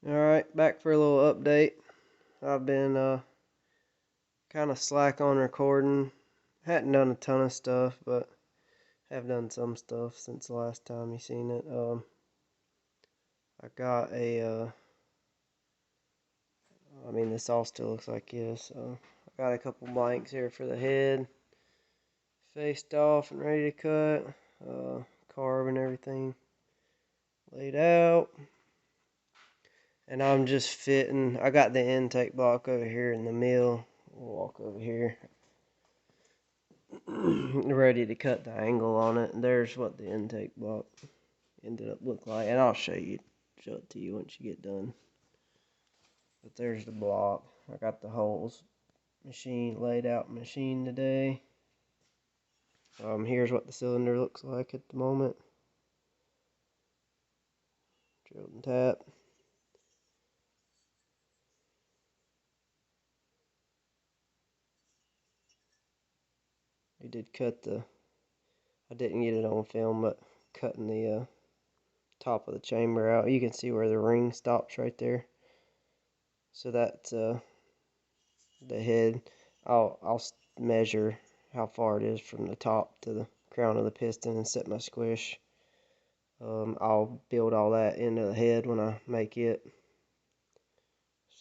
Alright, back for a little update. I've been kind of slack on recording. Hadn't done a ton of stuff, but have done some stuff since the last time you seen it. I got this all still looks like this. So I got a couple blanks here for the head, faced off and ready to cut. Carve and everything laid out. And I'm just fitting. I got the intake block over here in the mill. We'll walk over here. Ready to cut the angle on it. There's what the intake block ended up look like. And I'll show it to you once you get done. But there's the block. I got the holes laid out machine today. Here's what the cylinder looks like at the moment. Drilled and tapped. We did cut I didn't get it on film, but cutting the top of the chamber out. You can see where the ring stops right there. So that's the head. I'll measure how far it is from the top to the crown of the piston and set my squish. I'll build all that into the head when I make it.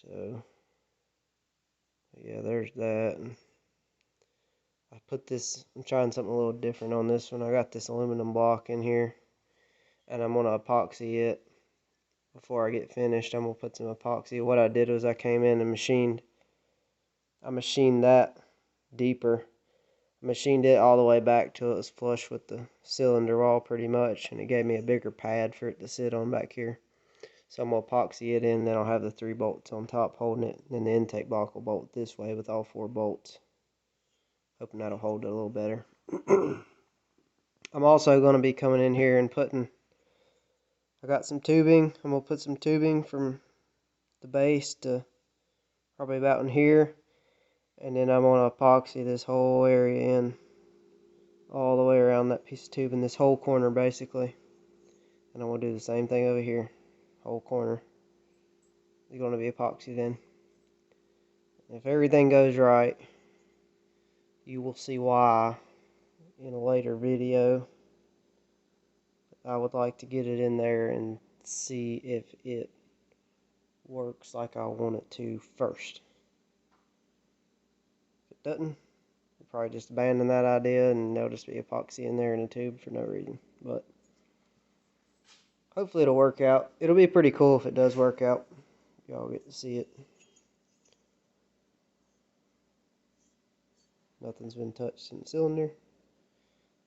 So yeah, there's that. And I put this, I'm trying something a little different on this one. I got this aluminum block in here, and I'm going to epoxy it. Before I get finished, I'm going to put some epoxy. What I did was I came in and machined that deeper. I machined it all the way back till it was flush with the cylinder wall pretty much, and it gave me a bigger pad for it to sit on back here. So I'm going to epoxy it in, then I'll have the 3 bolts on top holding it, and then the intake block will bolt this way with all 4 bolts. Hoping that'll hold it a little better. I'm also going to be coming in here and I got some tubing. I'm going to put some tubing from the base to probably about in here. And then I'm going to epoxy this whole area in. All the way around that piece of tubing. This whole corner basically. And I'm going to do the same thing over here. Whole corner is going to be epoxied in. If everything goes right, you will see why in a later video. I would like to get it in there and see if it works like I want it to first. If it doesn't, we'll probably just abandon that idea and there'll just be epoxy in there in a tube for no reason. But hopefully it'll work out. It'll be pretty cool if it does work out. Y'all get to see it. Nothing's been touched in the cylinder.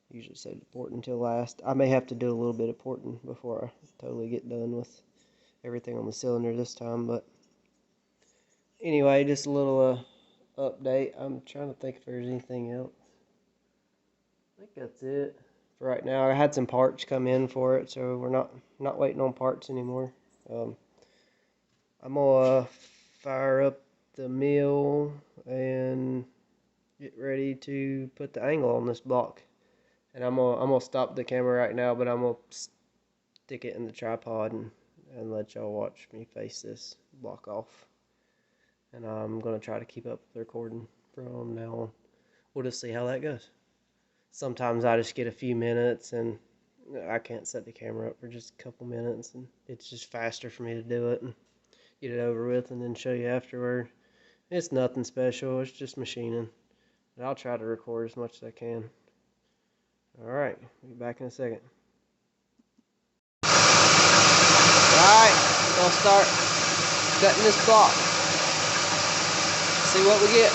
Usually save the porting until last. I may have to do a little bit of porting before I totally get done with everything on the cylinder this time. But anyway, just a little update. I'm trying to think if there's anything else. I think that's it for right now. I had some parts come in for it, so we're not waiting on parts anymore. I'm gonna fire up the mill and get ready to put the angle on this block. And I'm gonna stop the camera right now, but I'm gonna stick it in the tripod and let y'all watch me face this block off. And I'm gonna try to keep up with the recording from now on. We'll just see how that goes. Sometimes I just get a few minutes and I can't set the camera up for just a couple minutes, and it's just faster for me to do it and get it over with and then show you afterward. It's nothing special, it's just machining. And I'll try to record as much as I can. Alright, we'll be back in a second. Alright, we'll start cutting this block. See what we get.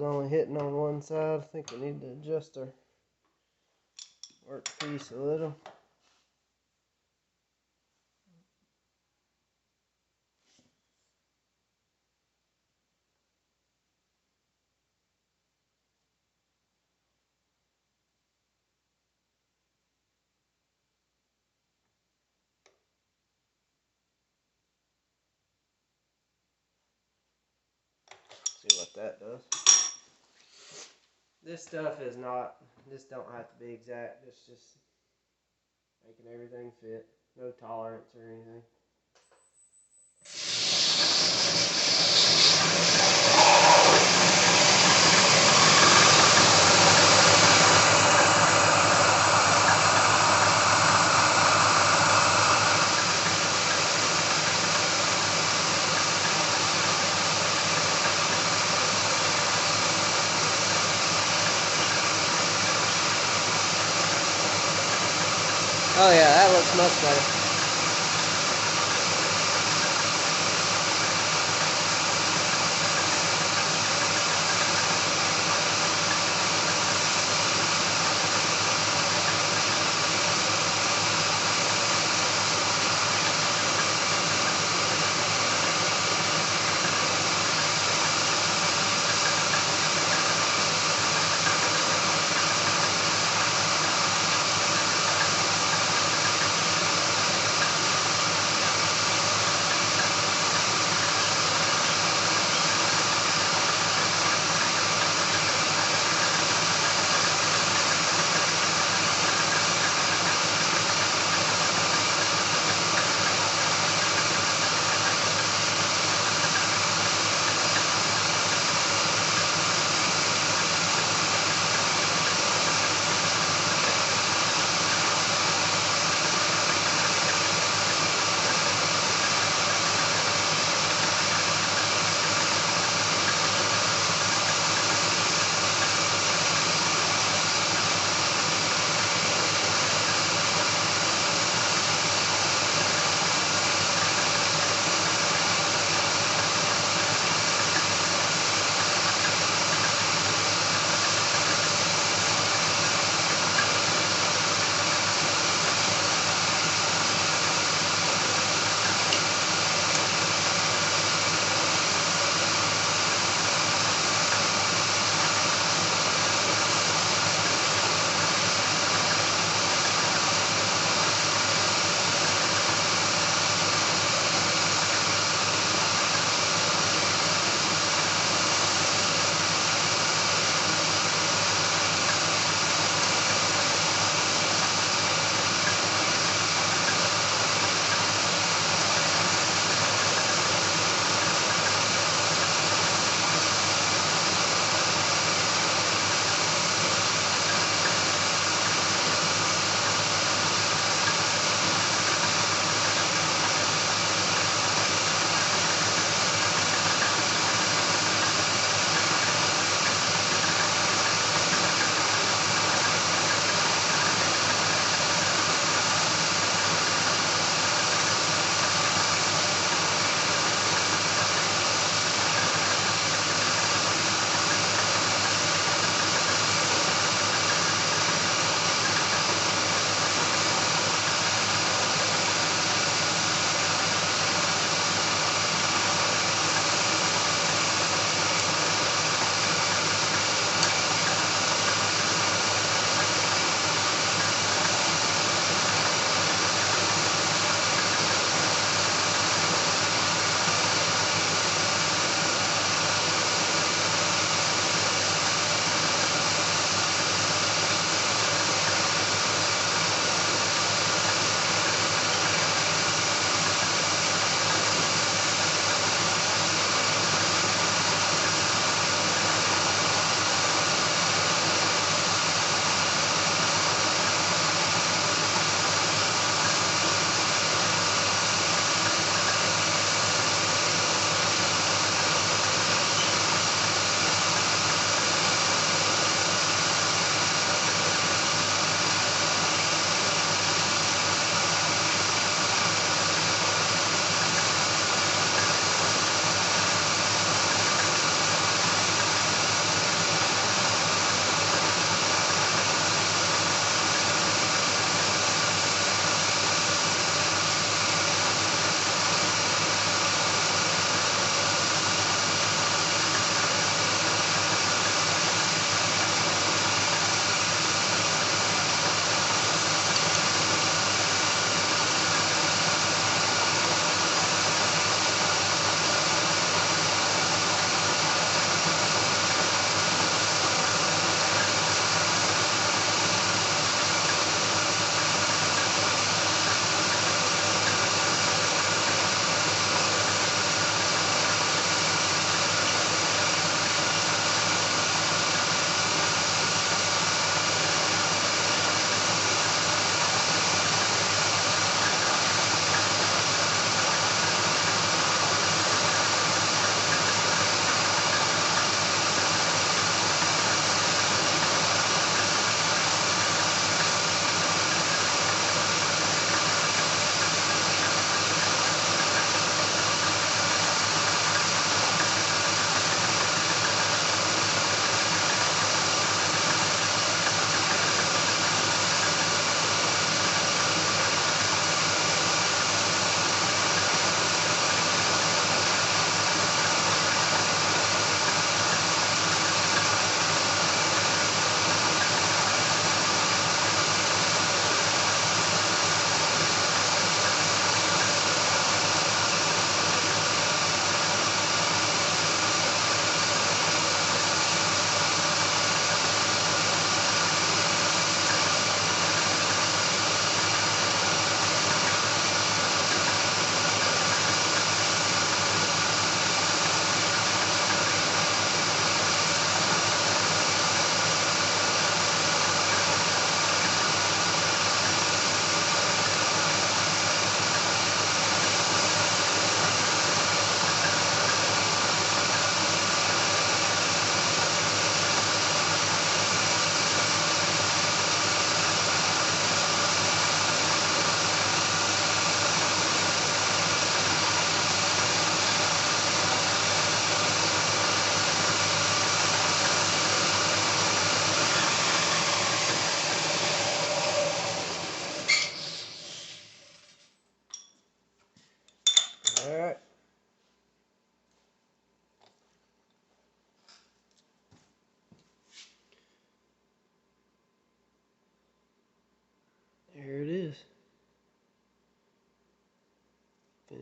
was only hitting on one side. I think we need to adjust our workpiece a little. See what that does. This stuff is not, this don't have to be exact. It's just making everything fit. No tolerance or anything. Oh yeah, that looks much better.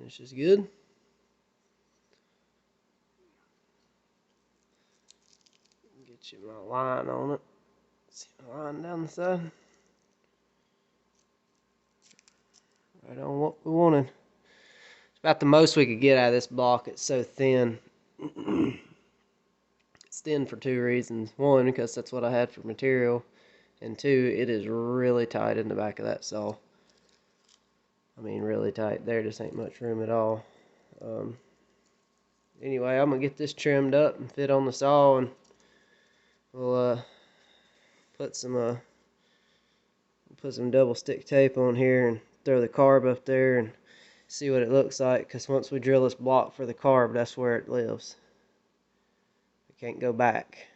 Finishes good. Get you my line on it. See my line down the side. Right on what we wanted. It's about the most we could get out of this block. It's so thin. It's thin for two reasons. One, because that's what I had for material. And two, it is really tight in the back of that saw. I mean, really tight. There just ain't much room at all. Anyway, I'm going to get this trimmed up and fit on the saw. And we'll put some double stick tape on here and throw the carb up there and see what it looks like, because once we drill this block for the carb, that's where it lives. We can't go back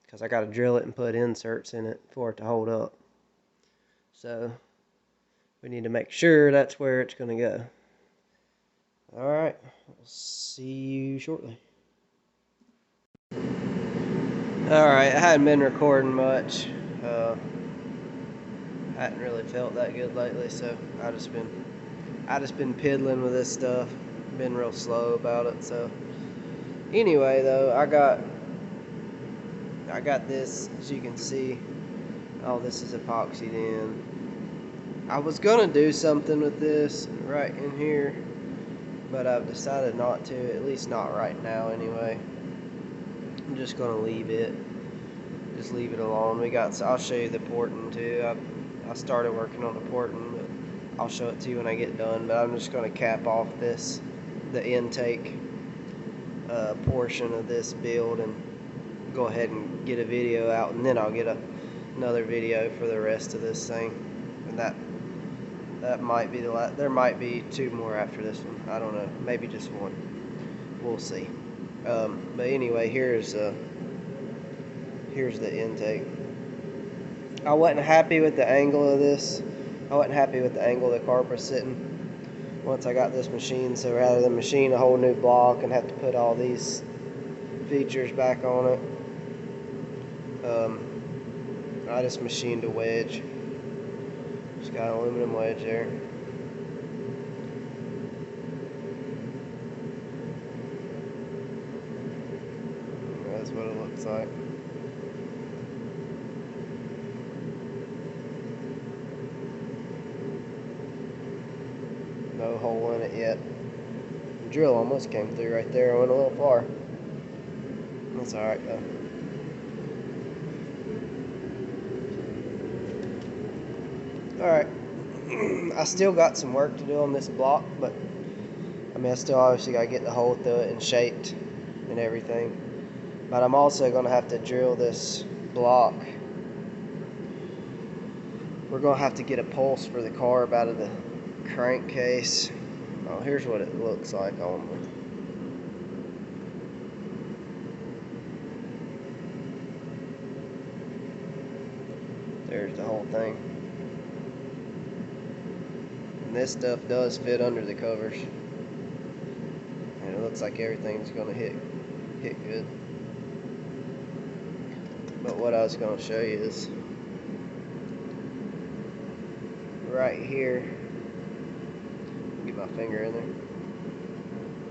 because I got to drill it and put inserts in it for it to hold up. So we need to make sure that's where it's going to go. Alright, we'll see you shortly. Alright, I hadn't been recording much. I hadn't really felt that good lately, so I just been piddling with this stuff. Been real slow about it. So anyway, though, I got this, as you can see. All this is epoxied in. I was gonna do something with this right in here, but I've decided not to, at least not right now anyway. I'm just gonna leave it. Just leave it alone. I'll show you the porting too. I started working on the porting, but I'll show it to you when I get done. But I'm just gonna cap off the intake portion of this build, and go ahead and get a video out, and then I'll get another video for the rest of this thing. And that might be the last. There might be two more after this one. I don't know. Maybe just one. We'll see. But anyway, here's the intake. I wasn't happy with the angle of this. I wasn't happy with the angle the carb was sitting once I got this machine. So rather than machine a whole new block and have to put all these features back on it, I just machined a wedge. Just got an aluminum wedge there. That's what it looks like. No hole in it yet. The drill almost came through right there. I went a little far. That's alright though. Alright. I still got some work to do on this block, but I mean, I still obviously got to get the hole through it and shaped and everything. But I'm also going to have to drill this block. We're going to have to get a pulse for the carb out of the crankcase. Oh, here's what it looks like on the. There's the whole thing. And this stuff does fit under the covers. And it looks like everything's going to hit good. But what I was going to show you is right here. Get my finger in there.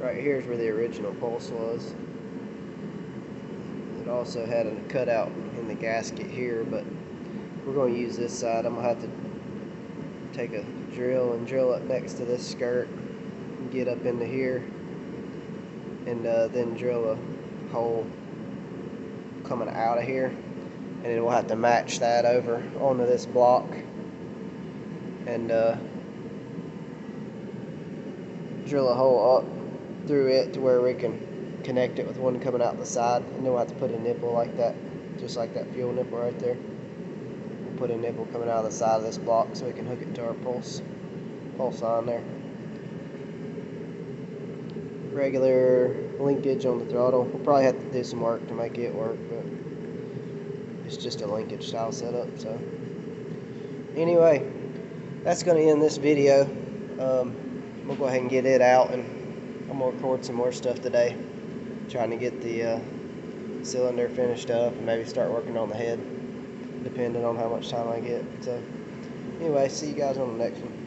Right here is where the original pulse was. It also had a cutout in the gasket here, but we're going to use this side. I'm going to have to take a drill and drill up next to this skirt and get up into here, and then drill a hole coming out of here, and then we'll have to match that over onto this block and drill a hole up through it to where we can connect it with one coming out the side, and then we'll have to put a nipple like that, just like that fuel nipple right there. We'll put a nipple coming out of the side of this block so we can hook it to our pulse on there. Regular linkage on the throttle. We'll probably have to do some work to make it work, but it's just a linkage style setup. So anyway, that's going to end this video. We'll go ahead and get it out, and I'm going to record some more stuff today, trying to get the cylinder finished up and maybe start working on the head, depending on how much time I get. So anyway, see you guys on the next one.